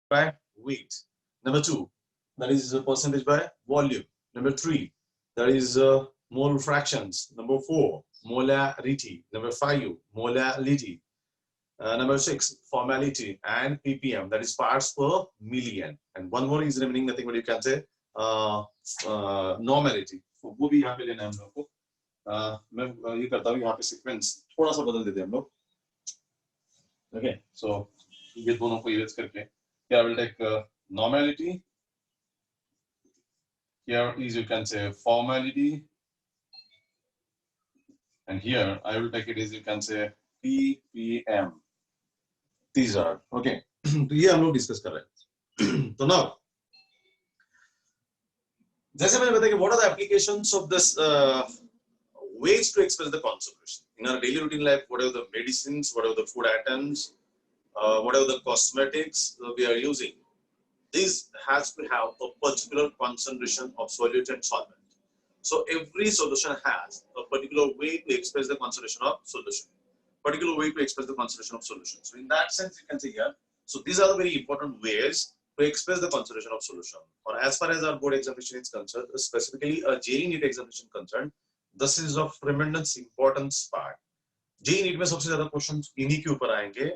by weight. Number 2, that is percentage by volume. Number 3, that is mole fractions. Number 4, molarity. Number 5, molality. Number 6, formality and ppm, that is parts per million. And one more is remaining, nothing but you can say normality. So वो भी यहाँ पे लेना है हम लोग को. मैं ये करता हूँ यहाँ पे सीक्वेंस थोड़ा सा बदल देते हैं हम लोग. Okay, so ये दोनों को erase करके here I will take normality. Here is, you can say, formality, and here I will take it as, you can say, ppm. These are okay. तो ये हम लोग डिस्कस कर रहे हैं. तो now जैसे मैंने बताया कि what are the applications of this ways to express the concentration in our daily routine life? Whatever the medicines, whatever the food items, whatever the cosmetics we are using, this has to have a particular concentration of solute and solvent. So every solution has a particular way to express the concentration of solution, particular way to express the concentration of solution. So in that sense, you can say here, so these are the very important ways to express the concentration of solution. Or as far as our board examination is concerned, specifically a JEE NEET examination concerned, this is of tremendous importance part. JEE NEET में सबसे ज़्यादा questions इन्हीं के ऊपर आएंगे.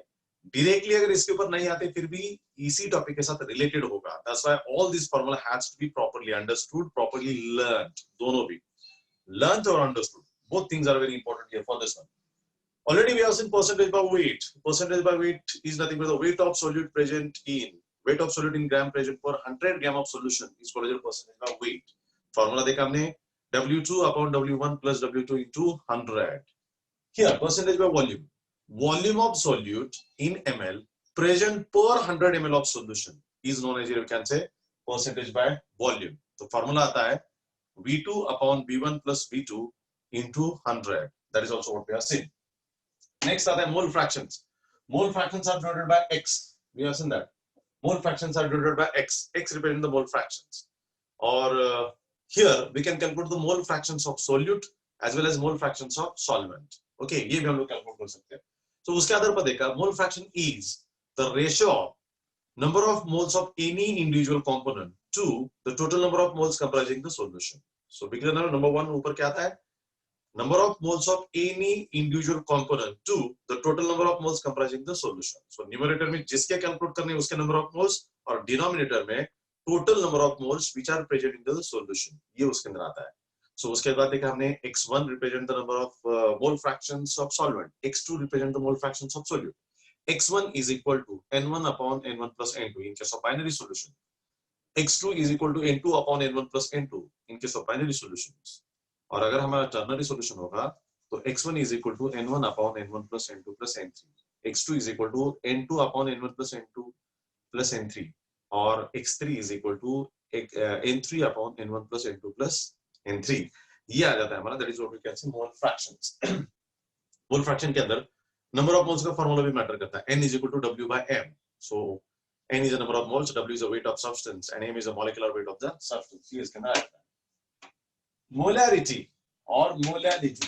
Directly अगर इसके ऊपर नहीं आते फिर भी इसी टॉपिक के साथ रिलेटेड होगा. That's why all this formula has to be properly understood, properly learned. दोनों भी learned or understood, both things are very important here for this one. Already we have seen percentage by weight. Percentage by weight is nothing but the weight of solute present in, weight of solute in gram present per 100 gram of solution is called as percentage by weight. Formula देखा हमने W2 upon W1 plus W2 into 100. Here percentage by volume. Volume of solute in ml present per 100 ml of solution is known as, you can say, percentage by volume. तो formula आता है V2 upon V1 plus V2 into 100. That is also what we are seeing. Next are the mole fractions. Mole fractions are denoted by X. We have seen that. Mole fractions are denoted by X. X represents the mole fractions. Or here we can calculate the mole fractions of solute as well as mole fractions of solvent. Okay, ये भी हम लोग calculate कर सकते हैं. So उसके आधार पर देखा, mole fraction is the ratio of number of moles of any individual component to the total number of moles comprising the solution. So beginner number 1 ऊपर क्या आता है? Number of moles of any individual component to the total number of moles comprising the solution. So numerator में जिसके calculate करने उसके number of moles और denominator में total number of moles which are present in the solution. ये उसके अंदर आता है. So उसके बाद देखा हमने x1 represent the number of mole fractions of solvent, x2 represent the mole fractions of solute. x1 is equal to n1 upon n1 plus n2 in case of binary solution. x2 is equal to n2 upon n1 plus n2 in case of binary solutions. और अगर हमारा ternary solution होगा तो x1 is equal to n1 upon n1 plus n2 plus n3, x2 is equal to n2 upon n1 plus n2 plus n3, और x3 is equal to n3 upon n1 plus n2 plus n3. ये आ जाता है हमारा, that is what we can say mole fractions. mole fraction के अंदर number of moles का formula भी matter करता है. n is equal to w by m. So n is the number of moles, w is the weight of substance, and m is the molecular weight of the substance. ये इसके अंदर आता है. Molarity और molality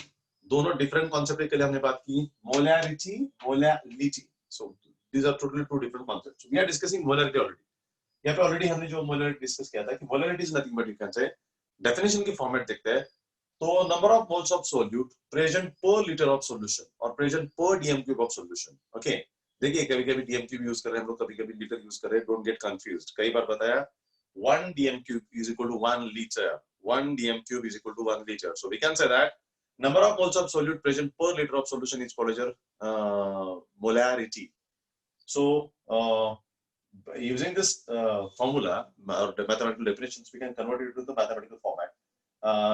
दोनों different concept के लिए हमने बात की. Molarity, molality. So these are totally two different concepts. We are discussing molarity already. यहाँ पे ऑलरेडी हमने जो मोलैरिटी डिस्कस किया था कि molarity is nothing but, you can से डेफिनेशन की फॉर्मेट देखते हैं तो number of moles of solute present per litre of solution और प्रेजेंट पर DM cube of solution. Okay, देखिए कभी कभी डीएम क्यूब यूज कर रहे हैं हम लोग, कभी कभी लीटर यूज कर रहे हैं. Don't get confused. कई बार बताया 1 dm cube is equal to 1 liter. 1 dm cube is equal to 1 liter. So we can say that number of moles of solute present per liter of solution is called as molarity. So using this formula or the mathematical definitions, we can convert it to the mathematical format.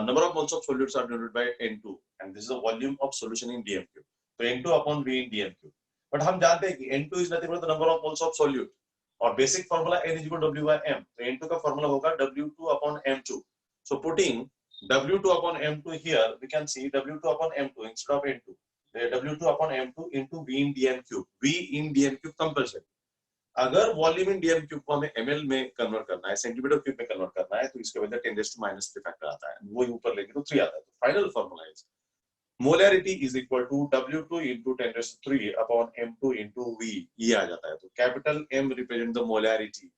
Number of moles of solutes are denoted by N2, and this is the volume of solution in dm cube. So N2 upon V in dm cube. But हम जानते हैं कि N2 is nothing but the number of moles of solute. और basic formula n is equal to w by m. तो n2 का formula होगा w2 upon m2. So putting w2 upon m2 here, we can see w2 upon m2 instead of n2. w2 upon m2 into v in dm cube. v in dm cube compulsory. अगर volume इन dm cube को हमें ml में convert करना है, centimetre cube में convert करना है, तो इसके वजह 10⁻³ फैक्टर आता है. वो ऊपर लेके तो 3 आता है. तो final formula is molarity is equal to W2 into 10 raised to 3 upon M2 into V, ये आ जाता है। तो capital M represent the molarity,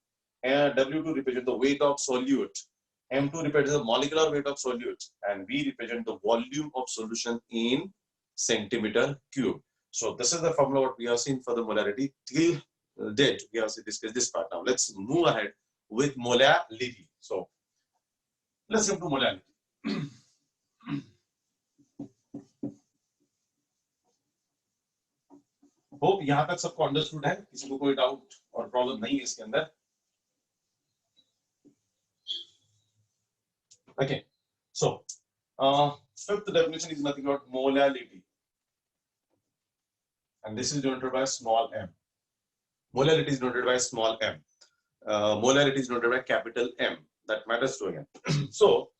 W2 represent the weight of solute, M2 represents the molecular weight of solute, and V represent the volume of solution in centimeter cube. So this is the formula what we have seen for the molarity till date. We have discussed this part. Now let's move ahead with molality. So let's come to molality. Hope यहाँ तक सबको understood है, किसी को कोई doubt और problem नहीं है इसके अंदर? Okay, so fifth definition is nothing but molality, and this is denoted by small m. Molality is denoted by small m. Molarity is denoted by capital M. That matters to again. So,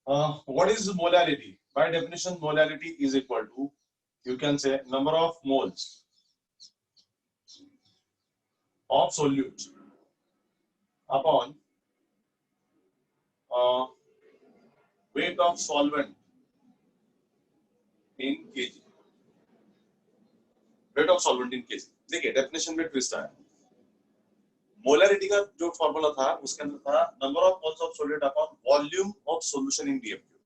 what is molality? By definition, molality is equal to, you can say, number of moles of solute upon weight of solvent in kg. Weight of solvent in kg. देखिए definition में twist है। Molarity का जो formula था उसके अंदर था number of moles of solute upon volume of solution in dm cube.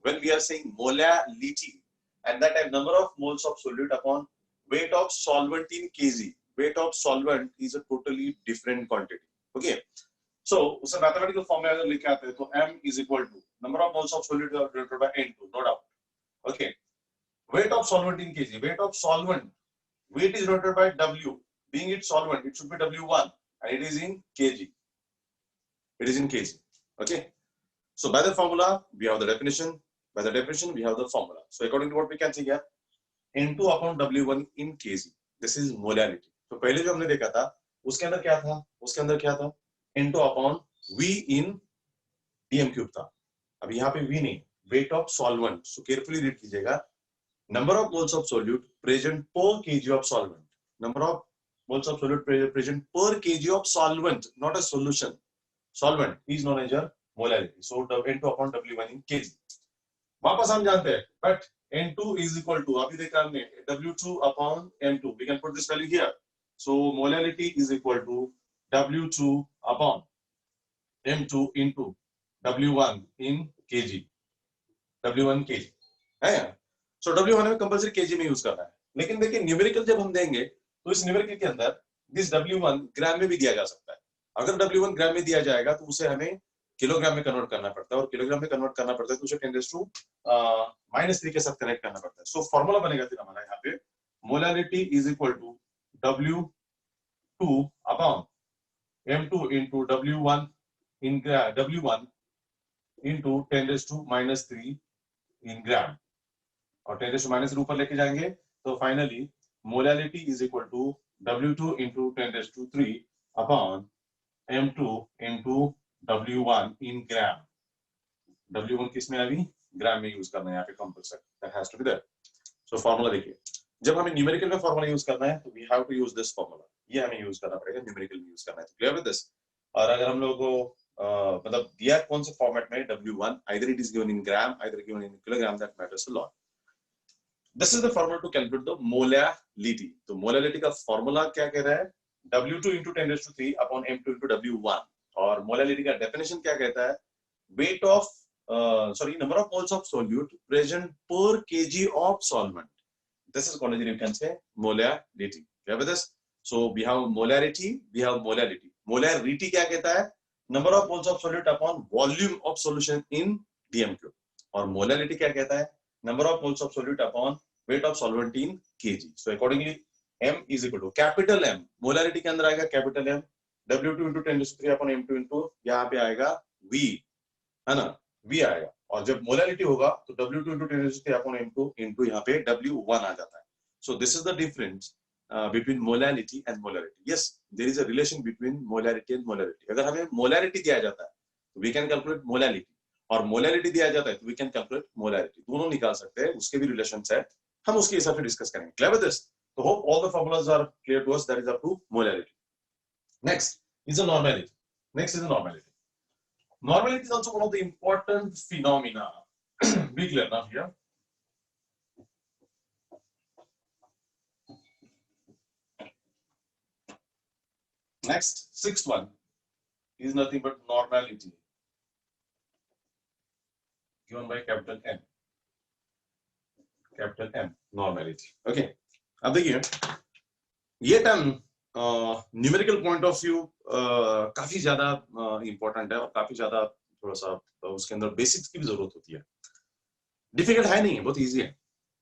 When we are saying molality, and that time number of moles of solute upon weight of solvent in kg. Weight of solvent is a totally different quantity. Okay. So उसे mathematical form में अगर लिखे आते हैं तो m is equal to number of moles of solute divided by n2, no doubt. Okay. Weight of solvent in kg. Weight of solvent, weight is denoted by W. Being it solvent, it should be W1, and it is in kg. It is in kg. Okay. So by the formula we have the definition. By the definition we have the formula. So according to what we can see here, N2 upon W1 in kg. This is molality. तो पहले जो हमने देखा था उसके अंदर क्या था? उसके अंदर क्या था? N2 upon V in dm cube था. अब यहाँ पे V नहीं, weight of solvent. So carefully read कीजिएगा. Number of moles of solute present per kg of solvent. Number of moles of solute present per kg of solvent, not a solution. Solvent is known as your molality. So N2 upon W1 in kg. वापस हम जानते हैं, but N2 is equal to, अभी देखा हमने, W2 upon M2. We can put this value here. So molality is equal to W2 upon M2 into W1 in kg. W1 kg है। So W1 में compulsory kg में use करना है, लेकिन देखिए न्यूमेरिकल जब हम देंगे तो इस न्यूमेरिकल के अंदर दिस W1 ग्राम में भी दिया जा सकता है। अगर W1 ग्राम में दिया जाएगा तो उसे हमें किलोग्राम में कन्वर्ट करना पड़ता है, और किलोग्राम में कन्वर्ट करना पड़ता है तो उसे 10⁻³ के साथ कनेक्ट करना पड़ता है. सो फॉर्मूला बनेगा फिर हमारा यहाँ पे molarity is equal to W2 upon M2 into W1 in W1 into 10⁻³ in gram, और 10⁻³ ऊपर लेके जाएंगे तो finally molarity is equal to W2 into 10⁻³ upon M2 into W1 in gram. W1 किस में अभी ग्राम में यूज करना है यहाँ पे compulsory, that has to be there. So formula देखिए, जब हमें न्यूमेरिकल में फार्मूला यूज करना है तो we have to use this formula, ये हमें यूज करना पड़ेगा, न्यूमेरिकल में यूज करना है. तो क्लियर विद दिस. और अगर हम लोगों को मतलब दिया कौन से फॉर्मेट में W1, either it is given in gram, either given in kilogram, that matters a lot. This is the formula to calculate the molality. तो molality का फॉर्मूला क्या कह रहा है? W2 into 10⁻³ upon M2 into W1. और molality का definition क्या कहता है? Weight of number of moles of solute present per kg of solvent. This is called, you can say, molality. Clear with this? So we have molarity, we have molality. Molarity क्या कहता है? Number of moles of solute upon volume of solution in dm³. और molality क्या कहता है? Number of moles of solute upon weight of solvent in kg. So accordingly, M is equal to capital M. Molarity के अंदर आएगा capital M. W2 into 10⁻³ upon M2 into यहाँ पे आएगा V, है ना? V आएगा. और जब मोलैरिटी होगा तो W2 into 10⁻³ upon M2 into यहाँ पे W1 आ जाता है. So this is the difference between molality and molarity. Yes, there is a relation between molarity and molarity. अगर हमें molarity दिया जाता है तो we can calculate molality, और molarity दिया जाता है तो we can calculate molarity. दोनों निकाल सकते हैं, उसके भी रिलेशंस है, हम उसके हिसाब से डिस्कस करेंगे. Clear with this? So hope all the formulas are clear to us. That is up to molarity. Next is a normality. Next is a normality. Normality is also one of the important phenomena. Be clear now here. Next, sixth one is nothing but normality given by capital N. Capital M normality. Okay, अब देखिए ये term numerical point of view काफी ज्यादा important है और काफी ज्यादा थोड़ा सा उसके अंदर बेसिक्स की भी जरूरत होती है. डिफिकल्ट है नहीं, बहुत इजी है.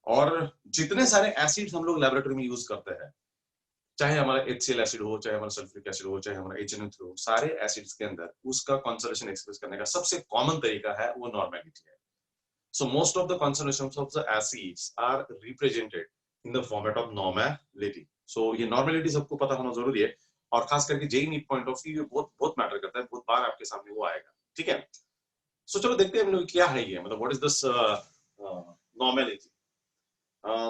और जितने सारे एसिड्स हम लोग लेबोरेटरी में यूज करते हैं, चाहे हमारा HCl एसिड हो, चाहे हमारा सल्फ्यूरिक एसिड हो, चाहे हमारा HNO3 हो, सारे एसिड्स के अंदर उसका कॉन्संट्रेशन एक्सप्रेस करने का सबसे कॉमन तरीका है वो नॉर्मेलिटी है. So most of the concentrations of the acids are represented in the format of normality. So ये normality सबको पता होना जरूरी है और खास करके JEE NEET point of view बहुत बहुत मैटर करता है. बहुत बार आपके सामने वो आएगा. ठीक है, सो चलो देखते हैं हम लोग क्या है ये, मतलब what is this normality.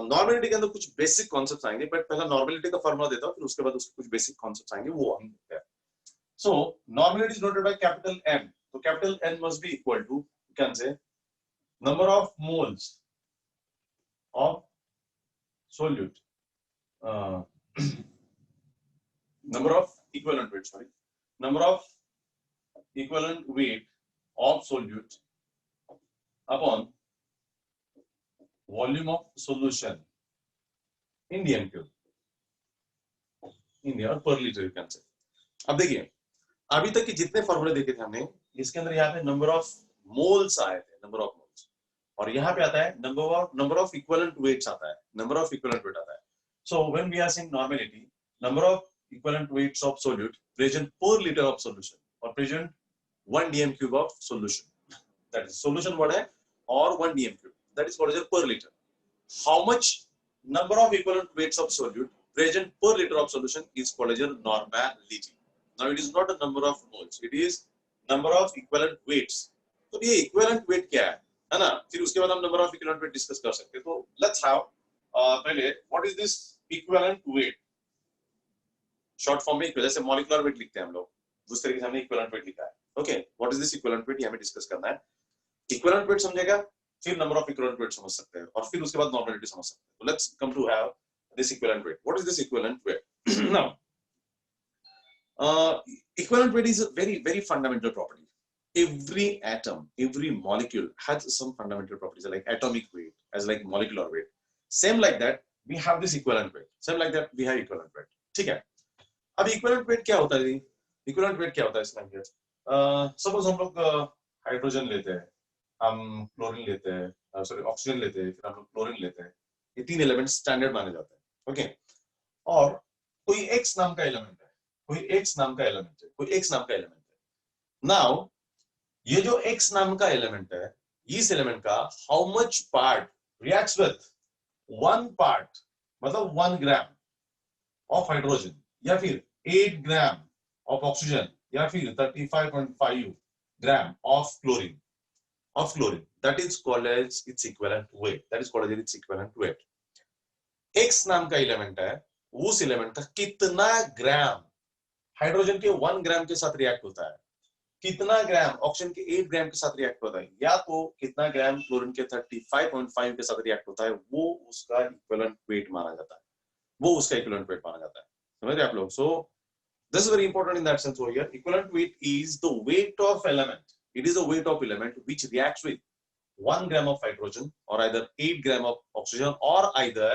Normality के अंदर कुछ बेसिक कॉन्सेप्ट्स आएंगे, बट पहला नॉर्मेलिटी का फॉर्मूला देता हूँ, फिर उसके बाद उसके कुछ बेसिक कॉन्सेप्ट्स आएंगे, वो हम देखते हैं. So normality is noted by capital N. तो capital N must be equal to, you can say, number of moles of solute, number of equivalent weight, number of equivalent weight of solute upon volume of solution in dm cube, in or per liter, you can say. अब देखिए अभी तक के जितने फॉर्मूले देखे थे हमने, इसके अंदर यहाँ पे नंबर ऑफ मोल्स आए थे, नंबर ऑफ, और यहाँ पे आता है नंबर ऑफ इक्विवेलेंट वेट्स आता है, नंबर ऑफ इक्विवेलेंट वेट आता है. So when we are saying normality, number of equivalent weights of solute present per litre of solution और present 1 dm cube of solution, that is solution word है, और 1 dm cube, that is called as per litre. How much number of equivalent weights of solute present per litre of solution is called as normality. Now it is not a number of moles, it is number of equivalent weights. तो ये equivalent weight क्या है ना, फिर उसके बाद हम number of equivalent wait discuss कर सकते हैं. तो लेट्स हैव पहले what is this equivalent wait, short form में जैसे मॉलिक्यूलर वेट लिखते हैं हम लोग, उस तरीके से हमने इक्विवेलेंट वेट लिखा है. Okay, what is this equivalent wait, ये हमें डिस्कस करना है. इक्विवेलेंट वेट समझेगा, फिर नंबर ऑफ इक्विवेलेंट वेट समझ सकते हैं, और फिर उसके बाद नॉर्मेलिटी समझ सकते हैं. तो let's come to have this equivalent weight. What is this equivalent weight? Now equivalent weight is a very very fundamental property. Every atom, every molecule has some fundamental properties like atomic weight, as like molecular weight. Same like that, we have this equivalent weight. Same like that, we have equivalent weight. ठीक है. अब equivalent weight क्या होता है? Equivalent weight क्या होता है इसमें? Suppose हम लोग हाइड्रोजन लेते हैं, हम क्लोरीन लेते हैं, सॉरी ऑक्सीजन लेते हैं, फिर हम लोग क्लोरीन लेते हैं. ये तीन एलिमेंट स्टैंडर्ड माने जाते हैं. ओके, और कोई X नाम का एलिमेंट है, कोई X नाम का एलिमेंट है, कोई X नाम का एलिमेंट है. नाउ ये जो X नाम का एलिमेंट है, इस एलिमेंट का how much part reacts with 1 part, मतलब 1 ग्राम ऑफ हाइड्रोजन, या फिर 8 ग्राम ऑफ ऑक्सीजन, या फिर 35.5 gram of chlorine, that is called as its equivalent weight. That is called as its equivalent weight. X नाम का element है, उस element का कितना ग्राम हाइड्रोजन के 1 ग्राम के साथ रिएक्ट होता है, कितना ग्राम ऑक्सीजन के 8 ग्राम के साथ रिएक्ट होता है, या तो कितना ग्राम क्लोरीन के 35.5 के साथ रिएक्ट होता है, वो उसका इक्विवेलेंट वेट माना जाता है, वो उसका इक्विवेलेंट वेट माना जाता है. समझ रहे आप लोग? सो this is very important in that sense. Over here equivalent weight is the weight of element, it is the weight of element which reacts with 1 gram of hydrogen, or either 8 gram of oxygen, or either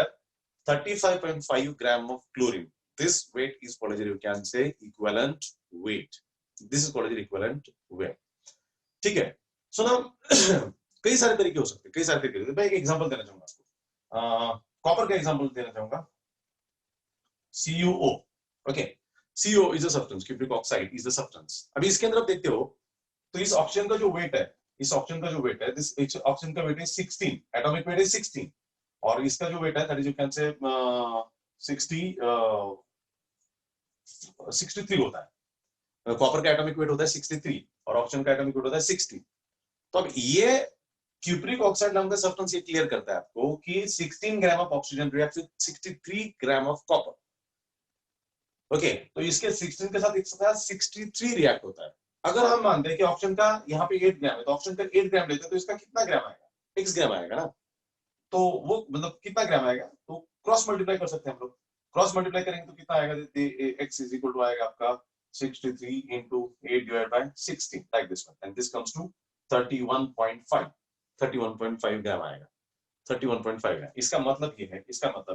35.5 gram of chlorine. This weight is called as, you can say, equivalent weight. This is called as equivalent weight. ठीक है. So now कई सारे तरीके हो सकते हैं, कई सारे तरीके. मैं एक एग्जांपल देना चाहूंगा आपको. कॉपर का एग्जांपल देना चाहूंगा. CuO. Okay. CuO is a substance. Cupric oxide is the substance. अभी इसके अंदर आप देखते हो तो इस ऑक्सीजन का जो वेट है, इस ऑक्सीजन का जो वेट है, दिस ऑक्सीजन का weight is 16, atomic weight is 16, और इसका जो वेट है दैट इज, यू कैन से, 63 होता है. कॉपर का एटॉमिक वेट होता है 63 और ऑक्सीजन का एटॉमिक वेट होता है 60. तो अब ये क्यूप्रिक ऑक्साइड नाम का सब्सटेंस ये क्लियर करता है आपको कि 16 gram of oxygen reacts with 63 gram of copper. Okay, तो इसके 16 के साथ एक साथ 63 रिएक्ट होता है. अगर हम मानते हैं कि ऑक्सीजन का यहाँ पे 8 ग्राम है, तो ऑक्सीजन का 8 ग्राम लेते हैं, तो इसका कितना ग्राम आएगा? x ग्राम आएगा ना. तो वो मतलब कितना ग्राम आएगा, तो क्रॉस मल्टीप्लाई कर सकते हैं हम लोग. क्रॉस मल्टीप्लाई करेंगे तो कितना आएगा, x इज इक्वल टू आएगा आपका 63 into 8 divided by 60 like this one, and this comes to 31.5 31.5 ग्राम आएगा, 31.5 ग्राम। इसका मतलब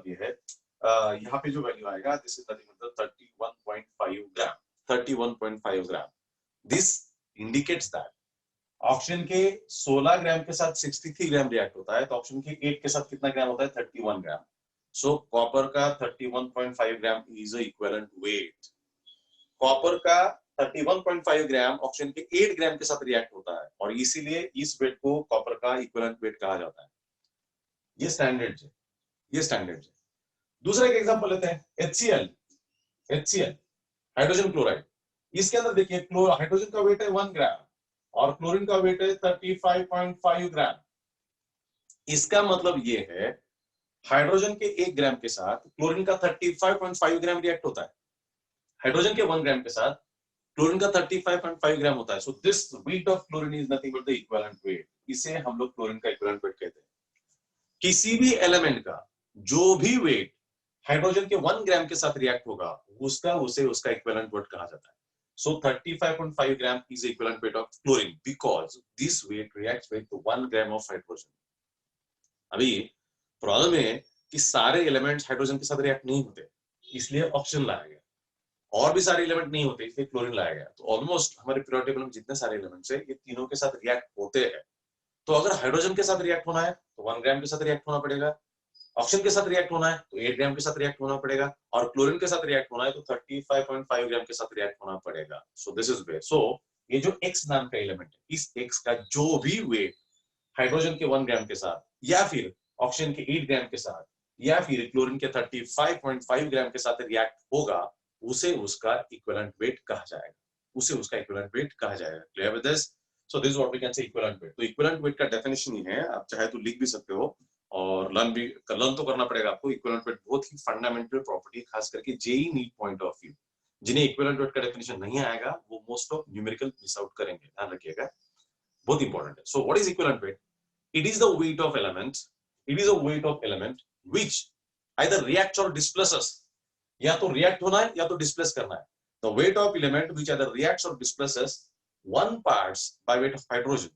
ये है, यहाँ पे जो वैल्यू आएगा दिस इज नथिंग मतलब 31.5 ग्राम, 31.5 ग्राम। दिस इंडिकेट्स दैट ऑप्शन के 16 ग्राम के साथ 63 ग्राम रिएक्ट होता है, तो ऑप्शन के 8 के साथ कितना ग्राम होता है, 31 ग्राम। सो कॉपर का 31.5 gram is equivalent wait. Copper का 31.5 ग्राम ऑप्शन के 8 ग्राम के साथ रिएक्ट होता है, और इसीलिए इस वेट को कॉपर का इक्विवेलेंट वेट कहा जाता है। ये स्टैंडर्ड है, ये स्टैंडर्ड है। दूसरा एक एग्जांपल लेते हैं, HCl हाइड्रोजन क्लोराइड। इसके अंदर देखिए हाइड्रोजन का वेट है 1 ग्राम और क्लोरीन का वेट है 35.5 ग्राम। इसका मतलब ये है हाइड्रोजन के 1 ग्राम के साथ क्लोरीन का 35.5 ग्राम रिएक्ट होता है, हाइड्रोजन के 1 ग्राम के साथ क्लोरीन का 35.5 ग्राम होता है। So this weight of chlorine is nothing but the equivalent weight. इसे हम लोग क्लोरीन का इक्विवेलेंट वेट कहते हैं। किसी भी एलिमेंट का जो भी वेट हाइड्रोजन के 1 ग्राम के साथ रिएक्ट होगा उसका इक्विवेलेंट वेट कहा जाता है। So 35.5 gram is equivalent weight of chlorine because this weight reacts with 1 gram of hydrogen. अभी प्रॉब्लम है कि सारे एलिमेंट्स हाइड्रोजन के साथ रिएक्ट नहीं होते, इसलिए ऑक्सीजन लाया गया, और भी सारे एलिमेंट नहीं होते इसलिए क्लोरीन लाया गया। तो ऑलमोस्ट हमारे पीरियोडिक टेबल में जितने सारे एलिमेंट्स है ये तीनों के साथ रिएक्ट होते हैं। तो अगर हाइड्रोजन के साथ रिएक्ट होना है तो 1 ग्राम के साथ रिएक्ट होना पड़ेगा, ऑक्सीजन के साथ रिएक्ट होना है तो 8 ग्राम के साथ रिएक्ट होना पड़ेगा, और क्लोरीन के साथ रिएक्ट होना है तो 35.5 ग्राम के साथ रिएक्ट होना पड़ेगा। सो दिस इज वे। सो ये जो x नाम का एलिमेंट है, इस x का जो भी वेट हाइड्रोजन के 1 ग्राम के साथ या फिर ऑक्सीजन के 8 ग्राम के साथ या फिर क्लोरीन के 35.5 ग्राम के साथ रिएक्ट होगा उसे उसका इक्विवेलेंट वेट कहा जाएगा, उसे उसका इक्विवेलेंट वेट कहा जाएगा। Clear with this? So this is what we can say equivalent weight. तो इक्विवेलेंट वेट का डेफिनेशन ही है, आप चाहे तो लिख भी सकते हो और लर्न तो करना पड़ेगा आपको। इक्विवेलेंट वेट बहुत ही फंडामेंटल प्रॉपर्टी, खास करके JEE NEET point of view. जिन्हें इक्विवेलेंट वेट का डेफिनेशन नहीं आएगा वो most of numerical miss out करेंगे, ध्यान रखिएगा, बहुत इंपॉर्टेंट है। So what is equivalent weight? It is the weight of element, it is a weight of element which either reacts और डिस्प्लेसेस। या तो रिएक्ट होना है या तो डिस्प्लेस करना है। The weight of element which either reacts और displaces 1 parts by weight of hydrogen,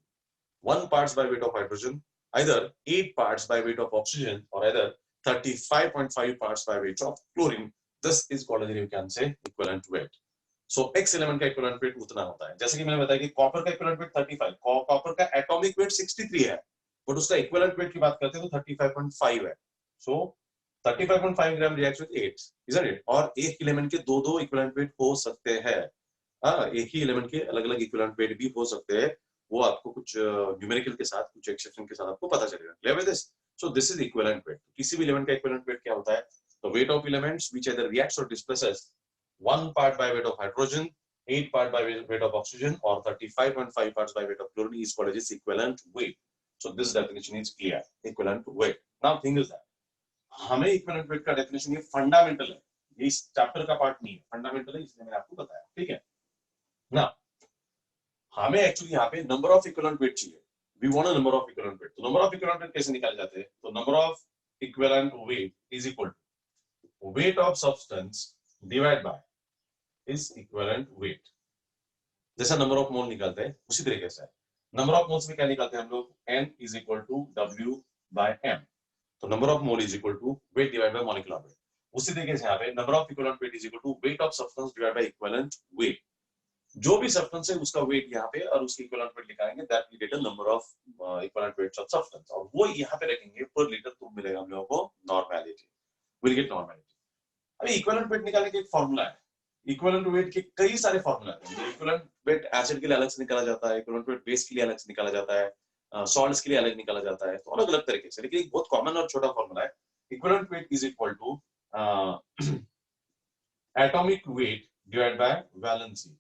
1 parts by weight of hydrogen, either 8 parts by weight of oxygen or either 35.5 parts by weight of chlorine. This is called as you can say equivalent weight. So x element का equivalent weight उतना होता है। जैसे कि मैंने बताया कि copper का equivalent weight 35, कॉपर का एटॉमिक वेट 63 है, बट उसका equivalent weight की बात करते हैं तो 35.5 है। So 35.5 gram reacts with 8, isn't it? और एक एलिमेंट के दो equivalent weight हो सकते हैं। हाँ, एक ही एलिमेंट के अलग अलग इक्विवेलेंट वेट भी हो सकते हैं, वो आपको कुछ न्यूमेरिकल के साथ, कुछ एक्सेप्शन के साथ आपको पता चलेगा। Clear with this? So this is equivalent wait. किसी भी एलिमेंट का इक्विवेलेंट वेट क्या होता है? तो weight of elements which either reacts और displaces 1 part by weight of hydrogen, 8 part by weight of oxygen or 35.5 parts by weight of chlorine is called as equivalent weight. So this definition is clear, equivalent weight. Now thing is that हमें equivalent weight का definition ये fundamental है, ये इस chapter का part नहीं है, fundamental है, इसलिए मैंने आपको बताया। ठीक है ना? हमें एक्चुअली यहाँ पे नंबर ऑफ इक्विवेलेंट वेट चाहिए। We want a number of equivalent weight. तो नंबर ऑफ इक्विवेलेंट वेट कैसे निकाले जाते हैं? तो number of equivalent weight is equal to weight of substance divide by is equivalent weight. जैसा नंबर ऑफ मोल निकालते हैं उसी तरीके से नंबर ऑफ मोल्स में क्या निकालते हैं हम लोग? n is equal to w by m। तो number of mole is equal to weight divide by molecular weight. उसी तरीके से यहाँ पे number of equivalent weight is equal to weight of substance divide by equivalent weight. जो भी substance है उसका वेट यहाँ पे और उसकी इक्विवेलेंट वेट निकालेंगे, that will get a number of equivalent weights of substance, और वो यहाँ पे रखेंगे पर लीटर, तो मिलेगा हम लोगों को नॉर्मैलिटी, विल गेट नॉर्मैलिटी। अभी इक्विवेलेंट वेट निकालने का एक फार्मूला है। इक्विवेलेंट वेट के कई सारे फार्मूला हैं। इक्विवेलेंट वेट एसिड के लिए अलग से निकाला जाता है, इक्विवेलेंट वेट बेस के लिए अलग से निकाला जाता है, सॉल्ट्स के लिए अलग निकाला जाता है, तो अलग अलग तरीके से। लेकिन एक बहुत कॉमन और छोटा फार्मूला है, equivalent weight is equal to atomic weight divided by valency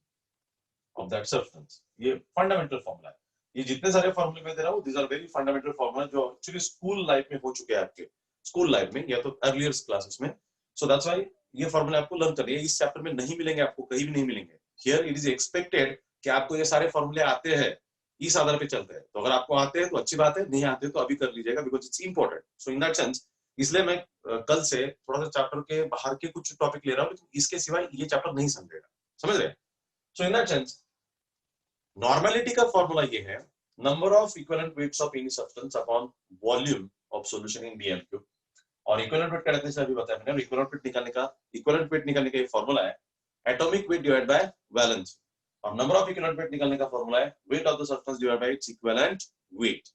of that substance। ये फंडामेंटल फॉर्मूला है। ये जितने सारे फॉर्मूले मैं दे रहा हूँ these are very fundamental formula जो एक्चुअली स्कूल लाइफ में हो चुके हैं आपके, स्कूल लाइफ में या तो अर्लियर क्लासेस में। सो दैट्स व्हाई ये फॉर्मूला आपको लर्न करनी है। इस चैप्टर में नहीं मिलेंगे, आपको कहीं भी नहीं मिलेंगे। हियर इट इज एक्सपेक्टेड कि आपको ये सारे फॉर्मूले आते हैं, इस आधार पे चलते हैं। तो अगर आपको आते हैं तो अच्छी बात है, नहीं आते तो अभी कर लीजिएगा, because it's important. So in that sense इसलिए मैं कल से थोड़ा सा चैप्टर के बाहर के कुछ टॉपिक ले रहा हूँ, लेकिन इसके सिवाय ये चैप्टर नहीं समझेगा, समझ रहे? So in that sense normality का फॉर्मूला ये है, number of equivalent weights of any substance upon volume of solution in dm cube. और इक्विवेलेंट वेट का डेफिनेशन अभी बताया मैंने। इक्विवेलेंट वेट निकालने का ये फॉर्मूला है atomic weight divide bye valence, और नंबर ऑफ इक्विवेलेंट वेट निकालने का फॉर्मूला है weight of the substance divide by its equivalent weight.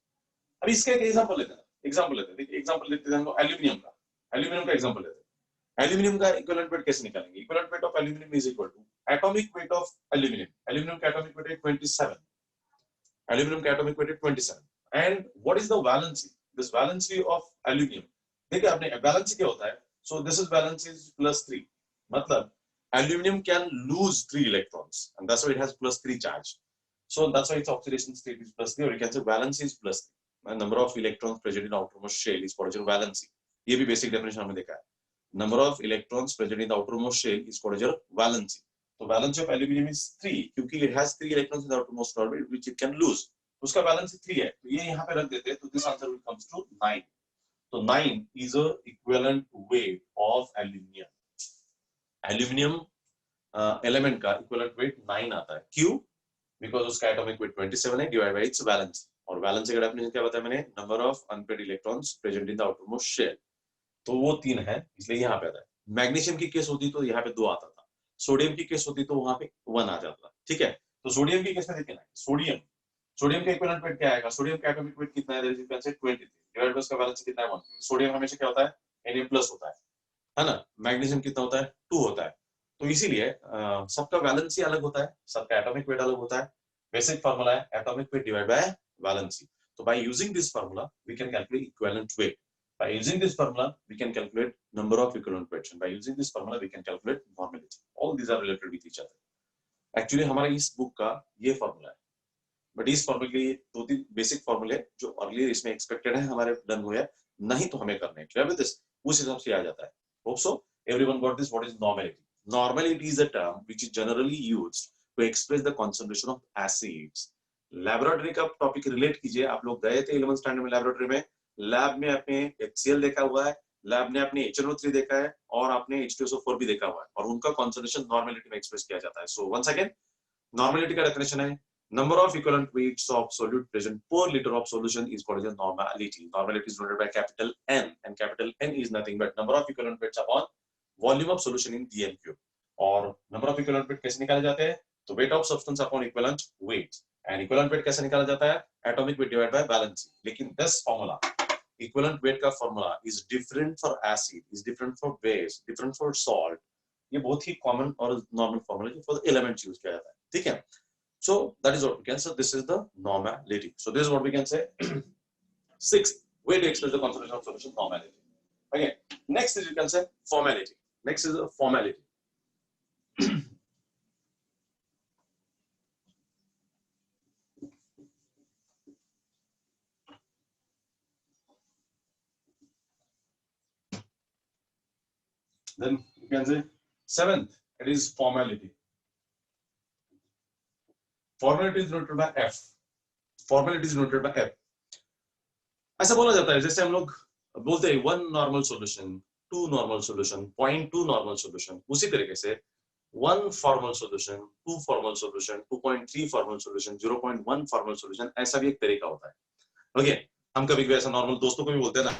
अब इसका एक एग्जांपल लेते हैं, देखिए एग्जांपल लेते हैं हम एल्यूमिनियम का एग्जांपल लेते हैं। एल्यूमिनियम का इक्विवेलेंट वेट कैसे निकालेंगे? Equivalent weight of aluminium is equal to atomic weight of aluminium का एटॉमिक वेट है 27, एल्यूमिनियम का एटॉमिक वेट है 27, and what is the valency, this valency of aluminium. देखिए आपने वैलेंसी क्या होता है, so this is valency is +3, मतलब aluminium can lose 3 electrons and that's why it has +3 charge, so that's why its oxidation state is +3, or you can say valency is +3. Number of electrons present in outermost shell is called as valency. ये भी basic definition हमने देखा है, number of electrons present in the outermost shell is called as valency. तो valency of aluminum is 3 क्योंकि it has 3 electrons in the outermost orbit which it can lose, उसका valency 3 है, तो ये यहाँ पे रख देते हैं, तो this answer will comes to 9. तो 9 is a equivalent weight of aluminium. Aluminium element का equivalent weight 9 आता है, क्यों? बिकॉज उसका एटॉमिक वेट 27 है डिवाइड बाय इट्स वैलेंस, और वैलेंस का डेफिनेशन क्या बताया मैंने, number of unpaired electrons present in the outermost shell, तो वो 3 है इसलिए यहाँ पे आता है। मैग्नीशियम की केस होती तो यहाँ पे 2 आता था, सोडियम की केस होती तो वहां पे 1 आ जाता, ठीक है? तो सोडियम की केस में देखना है, सोडियम का इक्विवेलेंट वेट क्या आएगा, सोडियम का एटॉमिक वेट कितना है, 23 डिवाइड बाय उसका वैलेंस कितना है 1, सोडियम हमेशा क्या होता है Na+ होता है ना? मैग्नीशियम कितना होता है 2 होता है, तो इसीलिए सबका वैलेंसी अलग होता है, सबका एटॉमिक वेट अलग होता है। बेसिक फार्मूला है atomic weight divide by valency, तो by using this formula we can calculate equivalent weight, by using this formula we can calculate number of equivalent weights, by using this formula we can calculate normality, all these are related with each other. Actually हमारा इस book का ये formula है, but इस फार्मूले के लिए 2-3 basic फार्मूले जो अर्लियर इसमें एक्सपेक्टेड है हमारे डन हुए, नहीं तो हमें करना है, क्लियर विद दिस, उस हिसाब से आ जाता है। Hope so everyone got this. What is normality? Normality is a term which is generally used to express the concentration of acids. Laboratory का टॉपिक रिलेट कीजिए, आप लोग गए थे 11th स्टैंडर्ड में लैबोरेटरी में, लैब में आपने HCl देखा हुआ है, लैब ने आपने HNO3 देखा है, और आपने H2SO4 भी देखा हुआ है, और उनका कॉन्सेंट्रेशन नॉर्मेलिटी में एक्सप्रेस किया जाता है। सो वंस अगेन नॉर्मेलिटी का डेफिनेशन है number of equivalent weights of solute present per liter of solution is called as normality. Normality is denoted by capital N, and capital N is nothing but number of equivalent weights upon volume of solution in dm cube. और number of equivalent weight कैसे निकाले जाते हैं, तो wait of substance upon equivalent weight, and equivalent weight कैसे निकाला जाता है, atomic weight divide by valency. लेकिन दिस फार्मूला इक्विवेलेंट वेट का formula is different for acid, is different for base, different for salt, ये बहुत ही कॉमन और normal formula है फॉर द एलिमेंट्स यूज किया जाता है, ठीक है? So that is what we can say, this is the normality. So this is what we can say, sixth way to express the concentration of solution, normality. Okay, next is you can say formality. Next is a formality. Then you can say seventh, it is formality. Formality is denoted by F. Formality is denoted by F. ऐसा बोला जाता है जैसे हम लोग बोलते हैं 1 normal solution, 2 normal solution, 0.2 normal solution, उसी तरीके से 1 formal solution, 2 formal solution, 2.3 formal solution, 0.1 formal solution, ऐसा भी एक तरीका होता है। ओके, हम कभी कभी ऐसा नॉर्मल दोस्तों को भी बोलते हैं ना,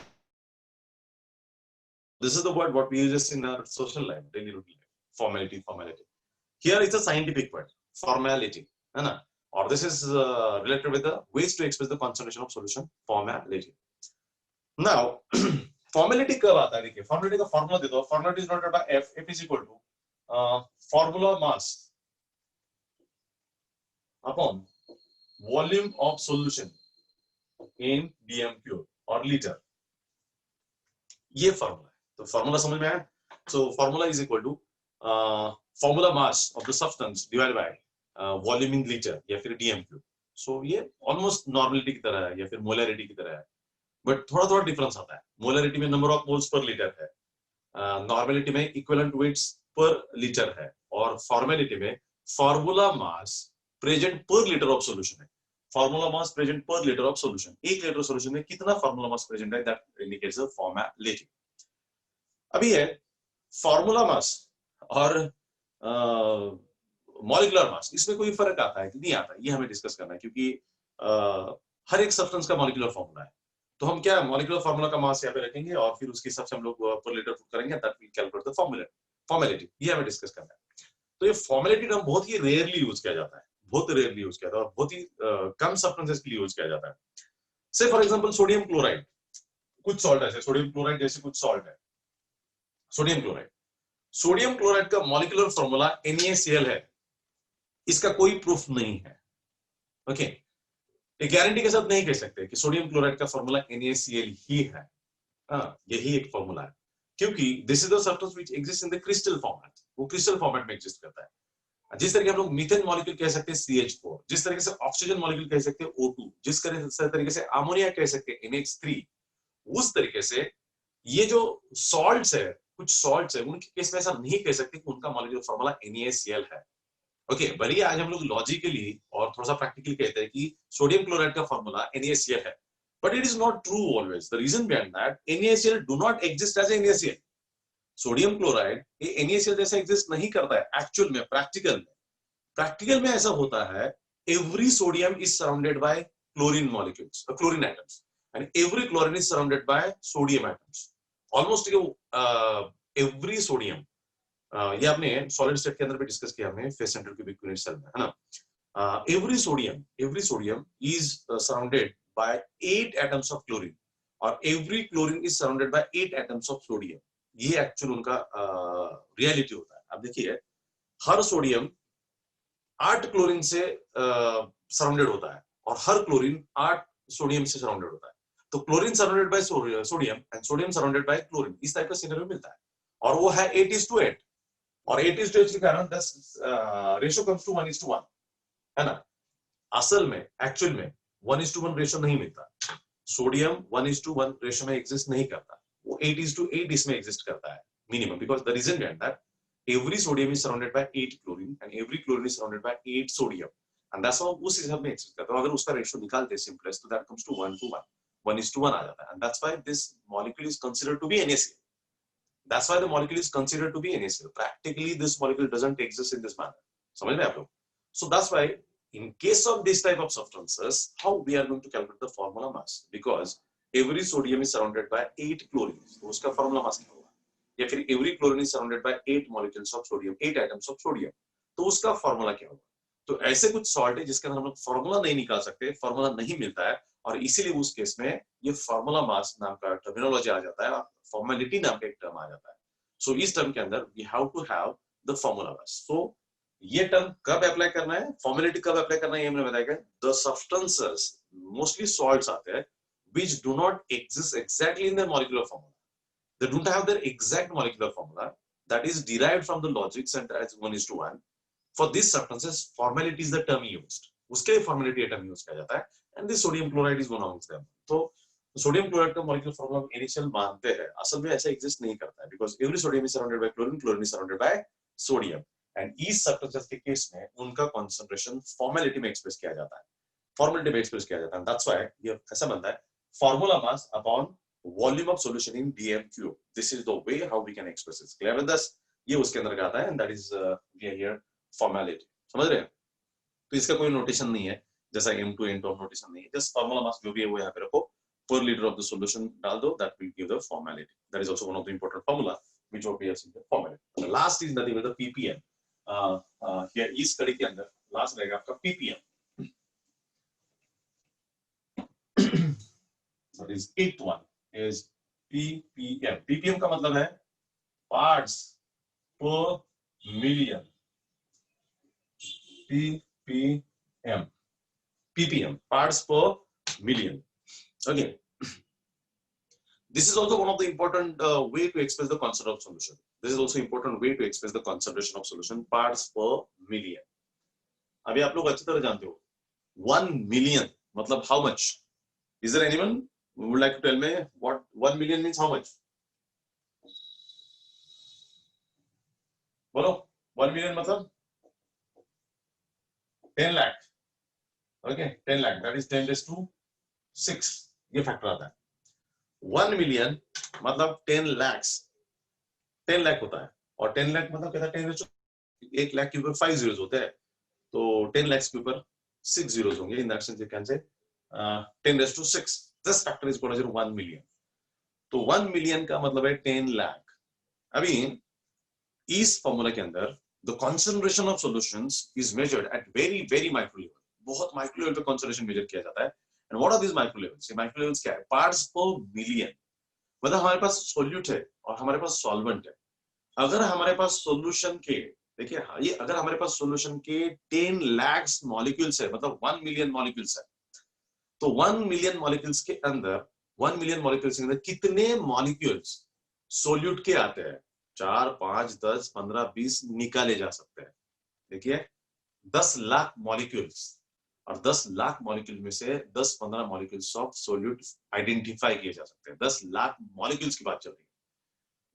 this is the word what we use in our social life, daily routine life, formality. Here it's a scientific word, formality, है ना? और this is related with the ways to express the concentration of solution, formality. Now formality कब आता है? देखिए formality का formula दे दो, formality is denoted by F. F is equal to formula mass upon volume of solution in dm cube और litre, ये formula है। तो फॉर्मूला समझ में आया? So formula is equal to formula mass of the substance divide by volume in litre या फिर DM cube. सो ये ऑलमोस्ट नॉर्मेलिटी की तरह है या फिर मोलरिटी की तरह है, बट थोड़ा थोड़ा डिफरेंस आता है। मोलरिटी में number of moles per litre है, नॉर्मेलिटी में इक्विवेलेंट वेट्स पर लीटर है, और फॉर्मेलिटी में formula mass present per litre of solution है। formula mass present per liter of solution. एक लीटर solution में कितना formula mass present है, that indicates the formality. अभी है formula mass और मॉलिक्यूलर मास, इसमें कोई फर्क आता है कि नहीं आता, ये हमें डिस्कस करना है, क्योंकि हर एक सब्सटेंस का मॉलिक्यूलर फॉर्मूला है। तो हम क्या मॉलिक्यूलर फॉर्मूला का मास यहाँ पे रखेंगे और फिर उसके हिसाब से हम लोग पर लीटर पुट करेंगे, that will calculate the formality, ये हमें डिस्कस करना है। तो ये फॉर्मेलिटी टर्म बहुत ही रेयरली यूज किया जाता है, बहुत रेयरली यूज किया जाता है, और बहुत ही कम सब्सटेंसेस के लिए यूज किया जाता है। से फॉर एग्जांपल सोडियम क्लोराइड, कुछ सॉल्ट है, सोडियम क्लोराइड जैसे कुछ सॉल्ट है, सोडियम क्लोराइड का मॉलिक्यूलर फॉर्मूला NaCl है, इसका कोई प्रूफ नहीं है। ओके, गारंटी के साथ नहीं कह सकते कि सोडियम क्लोराइड का फॉर्मूला NaCl ही है, यही एक फॉर्मूला है, क्योंकि this is the substance which exist in the crystal format, वो क्रिस्टल फॉर्मेट में एग्जिस्ट करता है। जिस तरह के हम लोग मीथेन मॉलिक्यूल कह सकते हैं CH4, जिस तरीके से ऑक्सीजन मॉलिक्यूल कह सकते हैं O2, जिस तरीके से अमोनिया कह सकते हैं NH3, उस तरीके से ये जो सॉल्ट्स है, कुछ सॉल्ट्स है, उनके केस में ऐसा नहीं कह सकते कि उनका मॉलिक्यूलर फॉर्मूला NaCl है। ओके, भले आज हम लोग लॉजिकली और थोड़ा सा प्रैक्टिकली कहते हैं कि सोडियम क्लोराइड का फॉर्मूला NaCl है, but it is not true always. The reason behind that, NaCl do not exist as NaCl. Sodium chloride ये NaCl जैसा एग्जिस्ट नहीं करता है एक्चुअल में, प्रैक्टिकल में ऐसा होता है, every sodium is surrounded by chlorine molecules, chlorine atoms, and every chlorine is surrounded by sodium atoms. Almost every sodium, ये आपने सॉलिड स्टेट के अंदर भी डिस्कस किया हमने face centre cubic unit cell में, है ना। every sodium is surrounded by 8 atoms of chlorine, और every chlorine is surrounded by 8 atoms of sodium. ये एक्चुअल उनका रियलिटी होता है। अब देखिए, हर सोडियम 8 क्लोरीन से सराउंडेड होता है, और हर क्लोरीन 8 सोडियम से सराउंडेड होता है। तो chlorine surrounded by sodium and sodium surrounded by chlorine, इस टाइप का सिनेरियो मिलता है, और वो है 8:8, और 8:8 के कारण 10 रेशियो कम्स टू 1:1, है ना। असल में एक्चुअल में 1:1 रेशियो नहीं मिलता, सोडियम 1:1 रेशियो में एग्जिस्ट नहीं करता, वो 8:8 इसमें एग्जिस्ट करता है minimum, because the reason behind that every sodium is surrounded by 8 chlorine and every chlorine is surrounded by 8 sodium, and that's how उस हिसाब में एग्जिस्ट करता है। तो अगर उसका रेशियो निकालते हैं सिंपलेस्ट, तो दैट कम्स टू 1:1, 1:1 आ जाता है, and that's why this molecule is considered to be NaCl. That's why the molecule is considered to be NaCl. Practically this molecule doesn't exist in this manner. समझ में आप लोग? So that's why in case of this type of substances, how we are going to calculate the formula mass, because every sodium is surrounded by 8 chlorines, तो उसका formula mass क्या होगा, या फिर every chlorine is surrounded by 8 molecules of sodium, 8 atoms of sodium, तो उसका formula क्या होगा। तो ऐसे कुछ सॉल्ट है जिसके अंदर हम लोग फॉर्मूला नहीं निकाल सकते, फॉर्मूला नहीं मिलता है, और इसीलिए उस केस में ये फॉर्मूला मास नाम का टर्मिनोलॉजी आ जाता है, और फॉर्मेलिटी नाम का एक टर्म आ जाता है। सो इस टर्म के अंदर we have to have the formula mass. So ये टर्म कब अप्लाई करना है, फॉर्मेलिटी कब अप्लाई करना है, ये मैंने बताया। द सब्सटेंसेस, मोस्टली सॉल्ट्स आते हैं which do not exist exactly in their molecular formula. They don't have their exact molecular formula that is derived from the logics and as 1:1. For these substances, formality is the term used. उसके लिए formality term use किया जाता है, and this sodium chloride is one amongst them. तो sodium chloride का molecular formula initial मानते हैं, असल में ऐसा एग्जिस्ट नहीं करता है, because every sodium is surrounded by chlorine, chlorine is surrounded by sodium, and इस substances के केस में उनका concentration formality में एक्सप्रेस किया जाता है, formality में एक्सप्रेस किया जाता है। That's why ये ऐसा बनता है, formula mass upon volume of solution in dm cube. This is the way how we can express it. Clear with this? ये उसके अंदर का आता है, and that is we are here formality. समझ रहे हैं? तो इसका कोई नोटेशन नहीं है, जैसा m2 n2 नोटेशन नहीं है, just formula mass जो भी है वो यहाँ पे रखो, per liter of the solution डाल दो, that will give the formality. That is also one of the important formula which what we have seen the formality. The last is nothing but the ppm. Here इस कड़ी के अंदर last रहेगा आपका ppm. That is eighth one is ppm. ppm का मतलब है parts per million. ppm parts per million. Okay, this is also one of the important way to express the concept of solution. This is also important way to express the concentration of solution, parts per million. अभी आप लोग अच्छी तरह जानते हो 1 million मतलब how much? Is there anyone who would like to tell me what 1 million means? How much? बोलो, 1 million मतलब 10 lakh. Okay 10 lakh that is 10 raised to 6 ये फैक्टर आता है। 1 million मतलब 10 lakhs 10 लाख होता है और 10 लाख मतलब कहता है 10 raised to 1 लाख के ऊपर 5 zeros होते हैं तो 10 lakhs के ऊपर 6 zeros होंगे in that sense you can say 10 raised to 6 this factor is equal to 1 million तो 1 million का मतलब है 10 लाख। अभी इस फॉर्मूला के अंदर the concentration of solutions is measured at very micro level, बहुत माइक्रो लेवल पे कंसंट्रेशन मेजर किया जाता है। And what are this micro levels? ये माइक्रो लेवल्स क्या है? Parts per million. मतलब हमारे पास सॉल्यूट है और हमारे पास सॉल्वेंट है। अगर हमारे पास सॉल्यूशन के देखिए ये अगर हमारे पास सॉल्यूशन के 10 lakhs मॉलिक्यूल्स है मतलब 1 million मॉलिक्यूल्स है तो 1 million मॉलिक्यूल्स के अंदर 1 million मॉलिक्यूल्स के अंदर कितने मॉलिक्यूल्स सोल्यूट के आते हैं? 4, 5, 10, 15, 20 निकाले जा सकते हैं। देखिए 10 लाख मॉलिक्यूल्स और 10 लाख मॉलिक्यूल में से 10-15 मॉलिक्यूल्स ऑफ सोल्यूट आइडेंटिफाई किए जा सकते हैं। 10 लाख मॉलिक्यूल्स की बात चल रही है।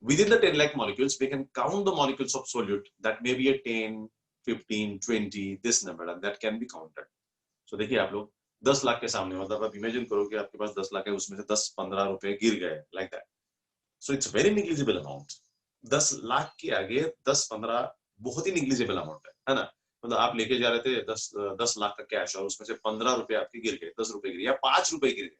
Within the 10 lakh molecules, we can count the molecules of solute that may be a 10, 15, 20, this number, and that can be counted. So देखिए आप लोग 10 लाख के सामने मतलब आप इमेजिन करो कि आपके पास 10 लाख है उसमें से 10-15 रुपए गिर गए like that. So it's very negligible amount. 10 lakh के आगे 10-15 बहुत ही negligible amount है ना? मतलब आप लेके जा रहे थे 10 लाख का कैश और उसमें से 15 रुपए आपके गिर गए, 10 रुपए गिर या 5 रुपए गिर गए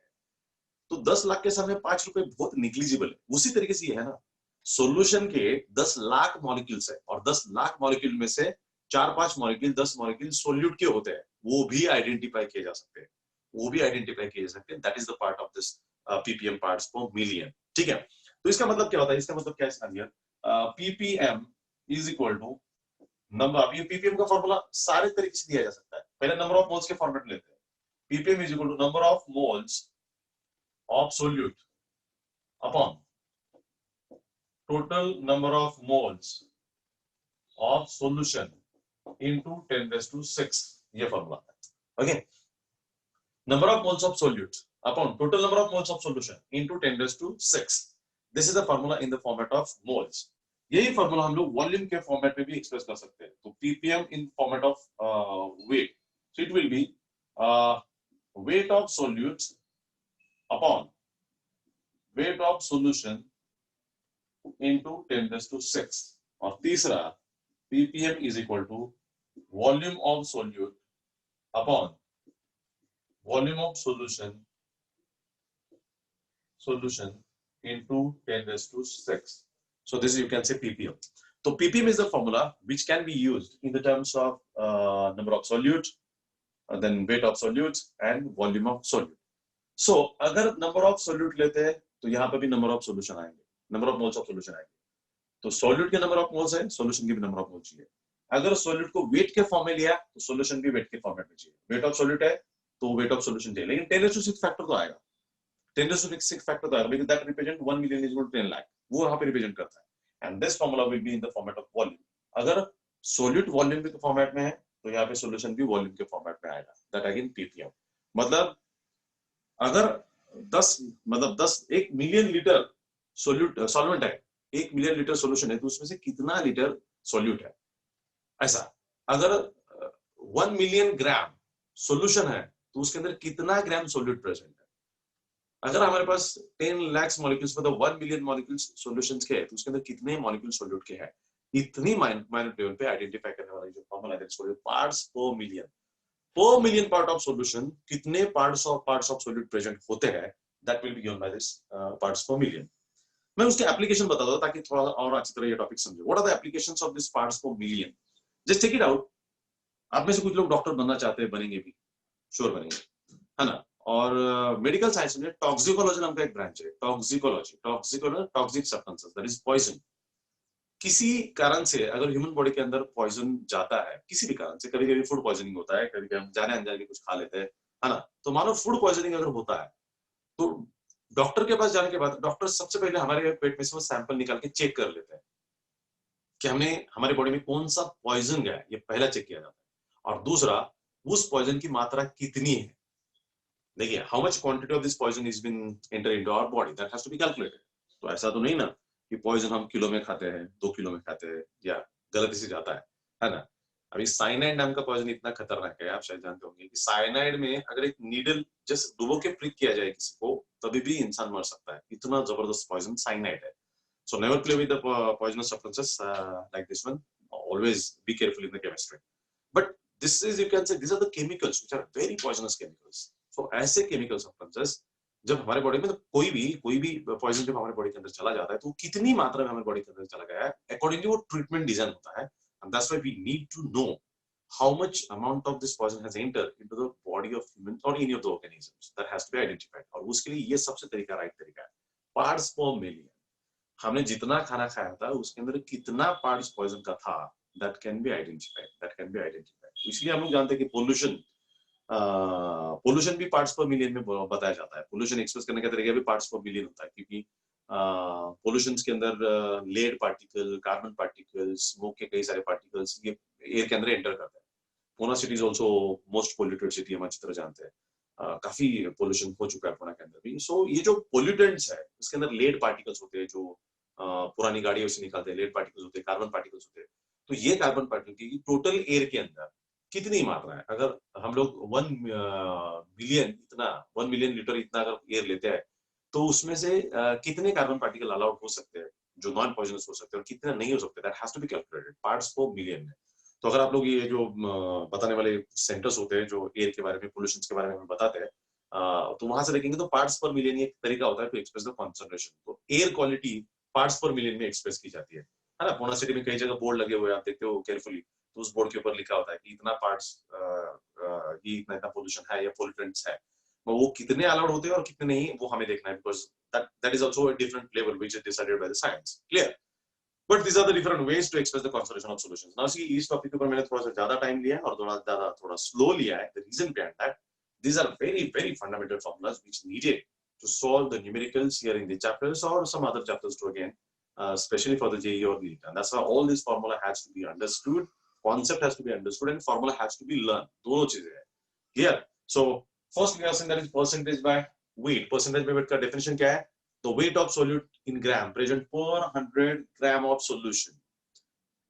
तो 10 लाख के सामने 5 रुपए बहुत निग्लिजिबल है। उसी तरीके से ये है ना, सॉल्यूशन के 10 लाख मॉलिक्यूल्स है और 10 लाख मॉलिक्यूल में से 4-5 मॉलिक्यूल 10 मॉलिक्यूल सोल्यूट के होते हैं, वो भी आइडेंटिफाई किए जा सकते हैं, वो भी आइडेंटिफाई किए जा सकते हैं। That is the part of this ppm parts per million. ठीक है, तो इसका मतलब क्या होता है? इसका मतलब क्या है? PPM is equal to number. अब ये पीपीएम का फॉर्मूला सारे तरीके से दिया जा सकता है। पहले नंबर ऑफ मोल्स के फॉर्मेट लेते हैं। PPM is equal to number of moles of solute upon total number of moles of solution into 10 raised to 6 ये फॉर्मूला है। Okay, number of moles of solute upon total number of moles of solution into 10 raised to 6 this is the formula in the format of moles। यही formula हम लोग volume के format में भी express कर सकते हैं। तो ppm in format of weight, so it will be weight of solutes upon weight of solution into 10 raised to 6 और तीसरा ppm is equal to volume of solute upon volume of solution into 10 raised to 6 so this you can say ppm। so ppm is the formula which can be used in the terms of number of solute then weight of solutes and volume of solute। so अगर number of solute लेते हैं तो यहाँ पे भी number of solution आएंगे, number of moles of solution आएंगे। तो सॉल्यूट के नंबर ऑफ मोल्स है, सॉल्यूशन के भी नंबर ऑफ मोल्स चाहिए। अगर सॉल्यूट को वेट के फॉर्म में लिया तो सॉल्यूशन भी वेट के फॉर्मेट में चाहिए। वेट ऑफ सॉल्यूट है तो वेट ऑफ सॉल्यूशन चाहिए, लेकिन 10 raised to 6 फैक्टर तो आएगा। 10 raised to 6 फैक्टर तो आएगा because that represent 1 million is equal to 10 lakh, वो वहां पे रिप्रेजेंट करता है। And this formula will be in the format of volume. अगर सॉल्यूट वॉल्यूम के फॉर्मेट में है तो यहाँ पे सॉल्यूशन भी वॉल्यूम के फॉर्मेट में आएगा। That again ppm. मतलब अगर 1 मिलियन लीटर सॉल्वेंट है, 1 मिलियन लीटर सॉल्यूशन है तो उसमें से कितना लीटर सॉल्यूट है, ऐसा। अगर 1 मिलियन ग्राम सॉल्यूशन है तो उसके अंदर कितना ग्राम सॉल्यूट प्रेजेंट है। अगर हमारे पास 10 लाख मॉलिक्यूल्स मतलब 1 मिलियन मॉलिक्यूल्स सॉल्यूशंस के है तो उसके अंदर कितने मॉलिक्यूल सॉल्यूट के हैं, इतनी माइनर लेवल पे आइडेंटिफाई करने वाला जो फॉर्मूला है that's called parts per million part of solution, कितने पार्ट्स ऑफ सॉल्यूट प्रेजेंट होते हैं, that will be given by this parts per million. मैं उसके एप्लीकेशन बता दूं ताकि थोड़ा और अच्छी तरह ये टॉपिक समझो। What are the applications of this parts per million? Just take it out. आप में से कुछ लोग डॉक्टर बनना चाहते हैं, बनेंगे भी, श्योर बनेंगे, है ना। और मेडिकल साइंस में टॉक्सिकोलॉजी नाम का एक ब्रांच है। Toxicology, toxic substances that is poison. किसी कारण से अगर ह्यूमन बॉडी के अंदर पॉइजन जाता है, किसी भी कारण से, कभी कभी फूड पॉइजनिंग होता है, कभी कभी हम जाने अनजाने कुछ खा लेते हैं, है ना। तो मानो फूड पॉइजनिंग अगर होता है तो डॉक्टर के पास जाने के बाद डॉक्टर सबसे पहले हमारे पेट में से वो सैंपल निकाल के चेक कर लेते हैं कि हमने हमारे बॉडी में कौन सा पॉइजन गया है, ये पहला चेक किया जाता है। और दूसरा, उस पॉइजन की मात्रा कितनी है। देखिए, how much quantity of this poison is been enter into our body, that has to be calculated. तो ऐसा तो नहीं ना कि पॉइजन हम किलो में खाते हैं, 2 किलो में खाते हैं या गलती से जाता है ना। अभी साइनाइड नाम का पॉइजन इतना खतरनाक है, आप शायद जानते होंगे कि साइनाइड में अगर एक नीडल जस्ट डुबो के प्रिक किया जाए किसी को, तभी भी इंसान मर सकता है, इतना जबरदस्त पॉइजन साइनाइड है. So never play with the poisonous substances like this one. Always be careful in the chemistry. But this is, you can say, these are the chemicals which are very poisonous chemicals. So ऐसे chemical substances जब हमारे body में, तो कोई भी poison जब हमारे body के अंदर चला जाता है, तो कितनी मात्रा में हमारे बॉडी के अंदर चला गया है, अकॉर्डिंगली वो ट्रीटमेंट डिजाइन होता है. And that's why we need to know how much amount of this poison has entered into the body of humans or any of the organisms. That has to be identified. और उसके लिए ये सबसे तरीका, right तरीका है, parts per million. हमने जितना खाना खाया था उसके अंदर कितना पार्ट्स पॉइजन का था, दैट कैन बी आइडेंटिफाइड. इसलिए हम लोग जानते हैं कि पोल्यूशन भी पार्ट्स पर मिलियन में बताया जाता है. पोल्यूशन एक्सप्रेस करने का तरीका भी पार्ट्स पर मिलियन होता है, क्योंकि पोल्यूशन के अंदर lead particle, carbon particle, smoke के कई सारे पार्टिकल्स ये एयर के अंदर एंटर करते हैं. Pune city is also most polluted city, हम अच्छी तरह जानते हैं. काफी पोल्यूशन हो चुका है पुणे के अंदर भी. सो ये जो पोल्यूटेंट्स है उसके अंदर लेड पार्टिकल्स होते हैं, जो पुरानी गाड़ियों से निकलते हैं, लेड पार्टिकल्स होते हैं, कार्बन पार्टिकल्स होते हैं. तो ये कार्बन पार्टिकल की टोटल एयर के अंदर कितनी मात्रा है, अगर हम लोग 1 मिलियन लीटर इतना अगर एयर लेते हैं, तो उसमें से कितने कार्बन पार्टिकल अलाउड हो सकते हैं जो नॉन पॉइजनस हो सकते हैं, और कितने नहीं हो सकते, that has to be calculated parts per million में. तो अगर आप लोग ये जो बताने वाले सेंटर्स होते हैं जो एयर के बारे में, पोल्यूशन के बारे में हमें बताते हैं, तो वहां से देखेंगे तो पार्ट्स पर मिलियन एक तरीका होता है टू एक्सप्रेस द कॉन्सेंट्रेशन. तो air quality parts per million में एक्सप्रेस की जाती है ना. पुणे सिटी में कई जगह बोर्ड लगे हुए हैं, आप देखते हो केयरफुली, तो उस बोर्ड के ऊपर लिखा होता है कि इतना पार्ट्स, ये इतना पोल्यूशन है या पोल्यूटेंट्स है. वो कितने अलाउड होते हैं और कितने नहीं, वो हमें देखना है, because that is also a different level which is decided by the science. Clear? But these are the different ways to express the concentration of solutions. Now see, इस टॉपिक के ऊपर मैंने थोड़ा सा ज्यादा टाइम लिया है और थोड़ा स्लो लिया है. The reason behind that, these are very fundamental formulas which needed to solve the numericals here in the chapters or some other chapters too again, especially for the JEE or NEET. And that's why all this formula has to be understood, concept has to be understood, and formula has to be learned. दोनों चीजें हैं. Clear? So first we are saying that is percentage by weight. Percentage by weight का definition क्या है? The weight of solute in gram present per 100 gram of solution.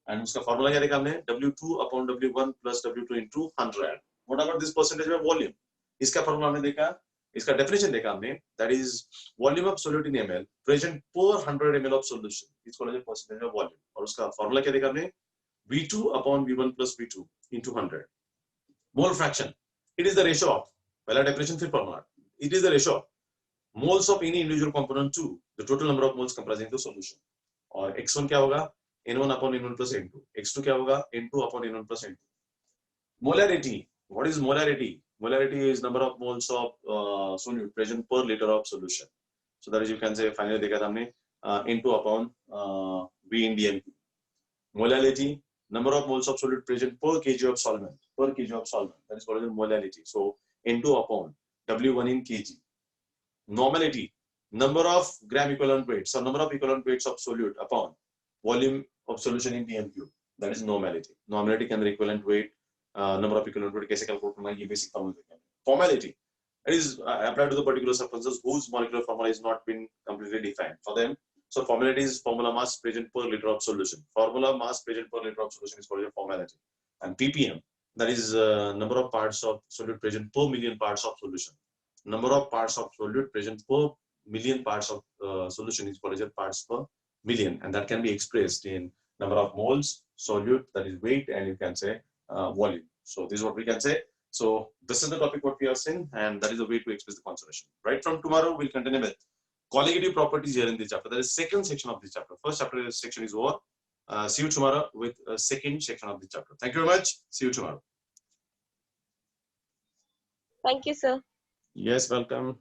And उसका formula क्या देखा हमने? W2 upon W1 plus W2 into 100. What about this percentage by volume? इसका formula हमने देखा, इसका definition देखा हमने. That is volume of solute in ml present per 100 ml of solution. इसको लेते हैं percentage by volume. और उसका formula क्या देखा हमने? V2 upon V1 plus V2 into 100. Mole fraction. It is the ratio of, पहला definition फिर formula. It is the ratio of moles of any individual component to the total number of moles comprising the solution. और x1 क्या होगा? n1 upon n1 plus n2. x2 क्या होगा? n2 upon n1 plus n2. Molarity. What is molarity? Molarity is number of moles of solute present per liter of solution. So that is, you can say, finally देखा था हमने n2 upon v in dnp. Molality, number of moles of solute present per kg of solvent. Per kg of solvent. That is called as molality. So n2 upon w1 in kg. Normality, number of gram equivalent weights, so number of equivalent weights of solute upon volume of solution in dm cube. That is normality. Normality के अंदर equivalent weight, number of equivalent weight कैसे calculate करना है, ये basic formula. Formality, it is applied to the particular substances whose molecular formula is not been completely defined for them. So formality is formula mass present per liter of solution. Formula mass present per liter of solution is called a formality. And ppm, that is number of parts of solute present per million parts of solution. Number of parts of solute present per million parts of solution is called as parts per million, and that can be expressed in number of moles solute, that is weight, and you can say volume. So this is what we can say. So this is the topic what we are saying, and that is the way to express the concentration. Right from tomorrow we'll continue with colligative properties here in this chapter. That is second section of this chapter. First chapter section is over. See you tomorrow with second section of the chapter. Thank you very much. See you tomorrow. Thank you, sir. Yes, welcome.